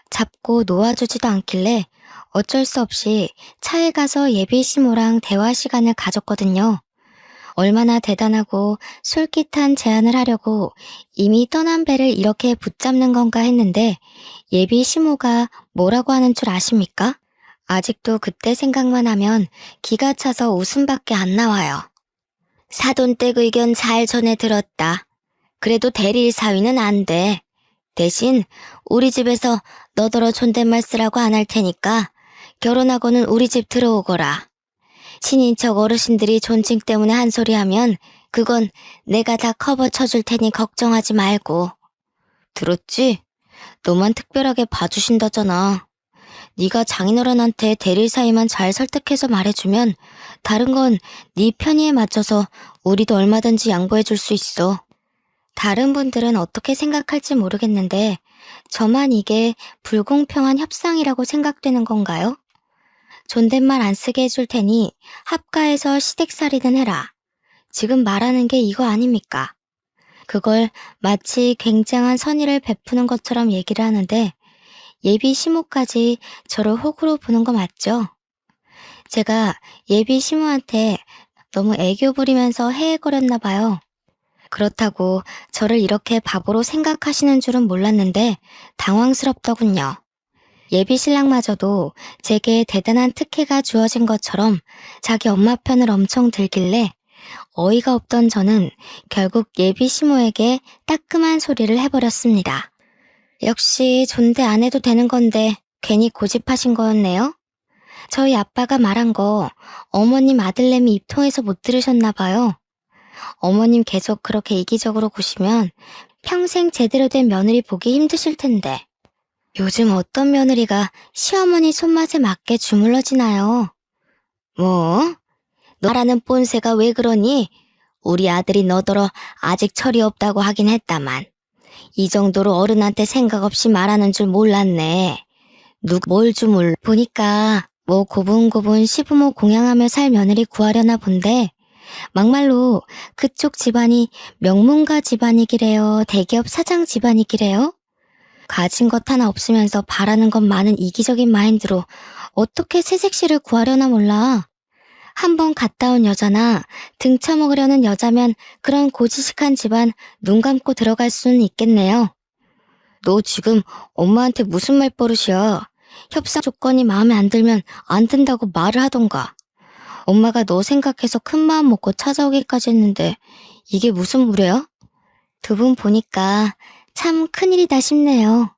잡고 놓아주지도 않길래 어쩔 수 없이 차에 가서 예비 시모랑 대화 시간을 가졌거든요. 얼마나 대단하고 솔깃한 제안을 하려고 이미 떠난 배를 이렇게 붙잡는 건가 했는데 예비 시모가 뭐라고 하는 줄 아십니까? 아직도 그때 생각만 하면 기가 차서 웃음밖에 안 나와요. 사돈댁 의견 잘 전해 들었다. 그래도 대리일 사위는 안 돼. 대신 우리 집에서 너더러 존댓말 쓰라고 안 할 테니까 결혼하고는 우리 집 들어오거라. 친인척 어르신들이 존칭 때문에 한 소리 하면 그건 내가 다 커버 쳐줄 테니 걱정하지 말고. 들었지? 너만 특별하게 봐주신다잖아. 네가 장인어른한테 대릴 사이만 잘 설득해서 말해주면 다른 건 네 편의에 맞춰서 우리도 얼마든지 양보해줄 수 있어. 다른 분들은 어떻게 생각할지 모르겠는데 저만 이게 불공평한 협상이라고 생각되는 건가요? 존댓말 안 쓰게 해줄 테니 합가해서 시댁살이든 해라. 지금 말하는 게 이거 아닙니까? 그걸 마치 굉장한 선의를 베푸는 것처럼 얘기를 하는데 예비 시모까지 저를 호구로 보는 거 맞죠? 제가 예비 시모한테 너무 애교 부리면서 헤헤거렸나 봐요. 그렇다고 저를 이렇게 바보로 생각하시는 줄은 몰랐는데 당황스럽더군요. 예비 신랑마저도 제게 대단한 특혜가 주어진 것처럼 자기 엄마 편을 엄청 들길래 어이가 없던 저는 결국 예비 시모에게 따끔한 소리를 해버렸습니다. 역시 존대 안 해도 되는 건데 괜히 고집하신 거였네요. 저희 아빠가 말한 거 어머님 아들내미 입통해서 못 들으셨나 봐요. 어머님 계속 그렇게 이기적으로 구시면 평생 제대로 된 며느리 보기 힘드실 텐데. 요즘 어떤 며느리가 시어머니 손맛에 맞게 주물러지나요? 뭐? 너라는 꼰세가 왜 그러니? 우리 아들이 너더러 아직 철이 없다고 하긴 했다만. 이 정도로 어른한테 생각 없이 말하는 줄 몰랐네. 뭘 주물 보니까 뭐 고분고분 시부모 공양하며 살 며느리 구하려나 본데 막말로 그쪽 집안이 명문가 집안이기래요? 대기업 사장 집안이기래요? 가진 것 하나 없으면서 바라는 것 많은 이기적인 마인드로 어떻게 새색시를 구하려나 몰라. 한번 갔다 온 여자나 등쳐먹으려는 여자면 그런 고지식한 집안 눈 감고 들어갈 수는 있겠네요. 너 지금 엄마한테 무슨 말버릇이야? 협상 조건이 마음에 안 들면 안 된다고 말을 하던가. 엄마가 너 생각해서 큰 마음 먹고 찾아오기까지 했는데 이게 무슨 무례야? 두 분 보니까 참 큰일이다 싶네요.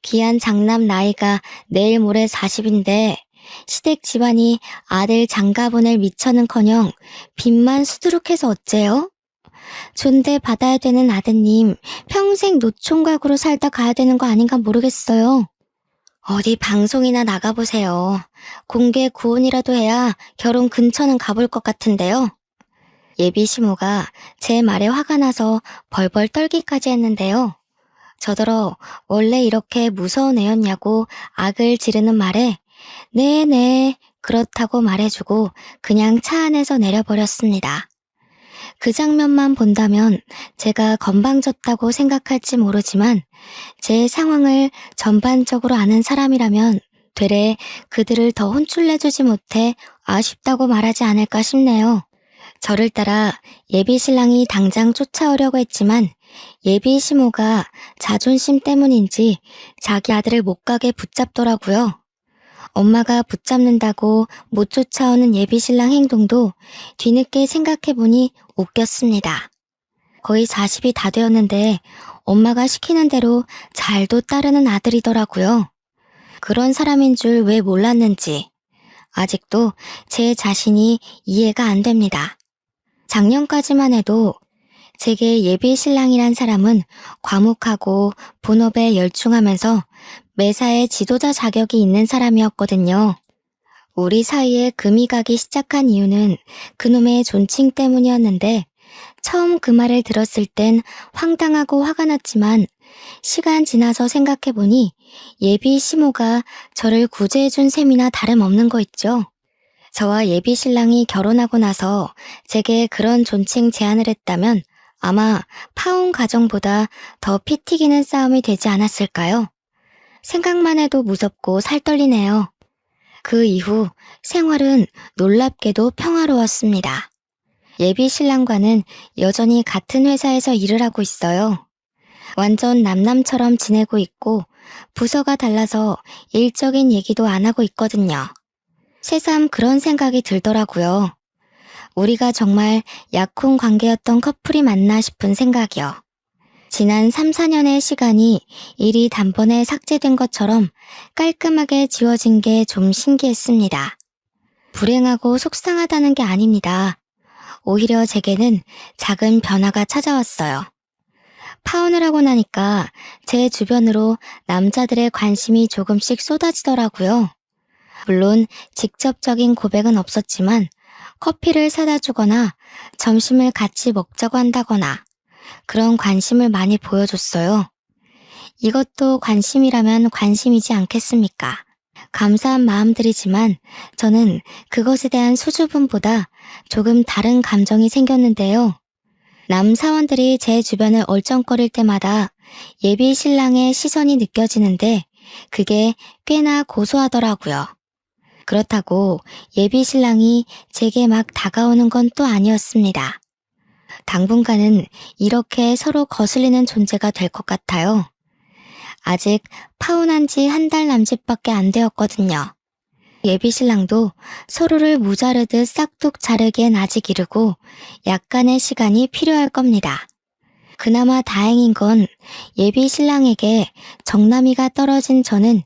귀한 장남 나이가 내일 모레 40인데 시댁 집안이 아들 장가보낼 미처는커녕 빚만 수두룩해서 어째요? 존대 받아야 되는 아드님 평생 노총각으로 살다 가야 되는 거 아닌가 모르겠어요. 어디 방송이나 나가보세요. 공개 구혼이라도 해야 결혼 근처는 가볼 것 같은데요. 예비 시모가 제 말에 화가 나서 벌벌 떨기까지 했는데요. 저더러 원래 이렇게 무서운 애였냐고 악을 지르는 말에 네네 그렇다고 말해주고 그냥 차 안에서 내려버렸습니다. 그 장면만 본다면 제가 건방졌다고 생각할지 모르지만 제 상황을 전반적으로 아는 사람이라면 되레 그들을 더 혼쭐내주지 못해 아쉽다고 말하지 않을까 싶네요. 저를 따라 예비 신랑이 당장 쫓아오려고 했지만 예비 시모가 자존심 때문인지 자기 아들을 못 가게 붙잡더라고요. 엄마가 붙잡는다고 못 쫓아오는 예비 신랑 행동도 뒤늦게 생각해보니 웃겼습니다. 거의 40이 다 되었는데 엄마가 시키는 대로 잘도 따르는 아들이더라고요. 그런 사람인 줄 왜 몰랐는지 아직도 제 자신이 이해가 안 됩니다. 작년까지만 해도 제게 예비 신랑이란 사람은 과묵하고 본업에 열중하면서 매사에 지도자 자격이 있는 사람이었거든요. 우리 사이에 금이 가기 시작한 이유는 그놈의 존칭 때문이었는데 처음 그 말을 들었을 땐 황당하고 화가 났지만 시간 지나서 생각해보니 예비 시모가 저를 구제해준 셈이나 다름없는 거 있죠. 저와 예비 신랑이 결혼하고 나서 제게 그런 존칭 제안을 했다면 아마 파혼 가정보다 더 피 튀기는 싸움이 되지 않았을까요? 생각만 해도 무섭고 살떨리네요. 그 이후 생활은 놀랍게도 평화로웠습니다. 예비 신랑과는 여전히 같은 회사에서 일을 하고 있어요. 완전 남남처럼 지내고 있고 부서가 달라서 일적인 얘기도 안 하고 있거든요. 새삼 그런 생각이 들더라고요. 우리가 정말 약혼 관계였던 커플이 맞나 싶은 생각이요. 지난 3, 4년의 시간이 일이 단번에 삭제된 것처럼 깔끔하게 지워진 게 좀 신기했습니다. 불행하고 속상하다는 게 아닙니다. 오히려 제게는 작은 변화가 찾아왔어요. 파혼을 하고 나니까 제 주변으로 남자들의 관심이 조금씩 쏟아지더라고요. 물론 직접적인 고백은 없었지만 커피를 사다 주거나 점심을 같이 먹자고 한다거나 그런 관심을 많이 보여줬어요. 이것도 관심이라면 관심이지 않겠습니까? 감사한 마음들이지만 저는 그것에 대한 수줍음보다 조금 다른 감정이 생겼는데요. 남 사원들이 제 주변을 얼쩡거릴 때마다 예비 신랑의 시선이 느껴지는데 그게 꽤나 고소하더라고요. 그렇다고 예비 신랑이 제게 막 다가오는 건 또 아니었습니다. 당분간은 이렇게 서로 거슬리는 존재가 될 것 같아요. 아직 파혼한 지 한 달 남짓밖에 안 되었거든요. 예비 신랑도 서로를 무자르듯 싹둑 자르기엔 아직 이르고 약간의 시간이 필요할 겁니다. 그나마 다행인 건 예비 신랑에게 정남이가 떨어진 저는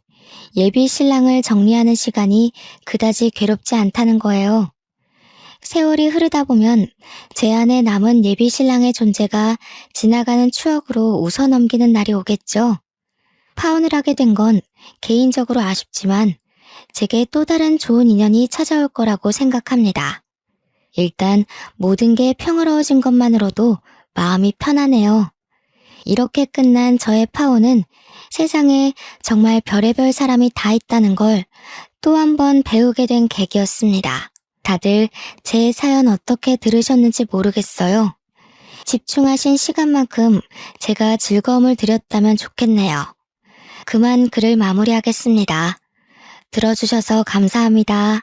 예비 신랑을 정리하는 시간이 그다지 괴롭지 않다는 거예요. 세월이 흐르다 보면 제 안에 남은 예비 신랑의 존재가 지나가는 추억으로 웃어넘기는 날이 오겠죠. 파혼을 하게 된 건 개인적으로 아쉽지만 제게 또 다른 좋은 인연이 찾아올 거라고 생각합니다. 일단 모든 게 평화로워진 것만으로도 마음이 편하네요. 이렇게 끝난 저의 파혼은 세상에 정말 별의별 사람이 다 있다는 걸 또 한 번 배우게 된 계기였습니다. 다들 제 사연 어떻게 들으셨는지 모르겠어요. 집중하신 시간만큼 제가 즐거움을 드렸다면 좋겠네요. 그만 글을 마무리하겠습니다. 들어주셔서 감사합니다.